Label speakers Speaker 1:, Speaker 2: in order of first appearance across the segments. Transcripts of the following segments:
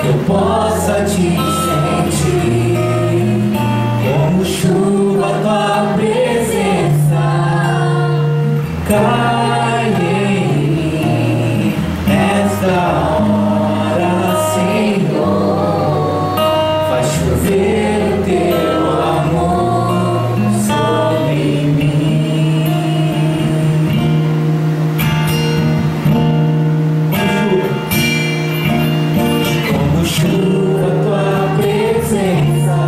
Speaker 1: eu possa te sentir como chuva, tua presença cai em mim nesta hora, Senhor. Faz chover o teu amor sobre mim. Como chuva, tua presença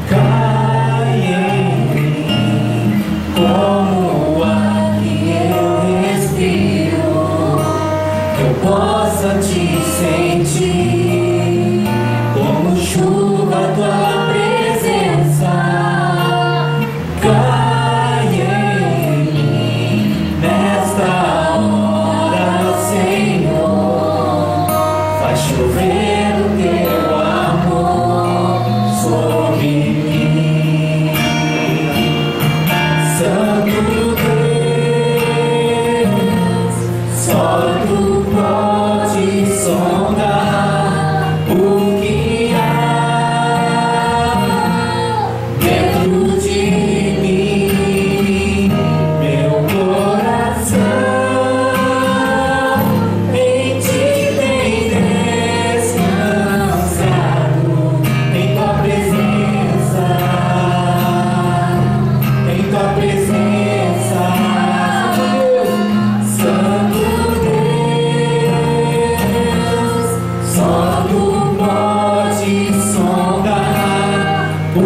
Speaker 1: cai em mim, como o ar que eu respiro, que eu possa te sentir. Como chuva, tua presença cai em mim nesta hora, Senhor. Faz chover o teu amor sobre mim. Santo Deus, só tu pode sondar o que há dentro de mim, meu coração em ti tem descansado, em tua presença, em tua presença, Santo Deus, só tu pode sondar o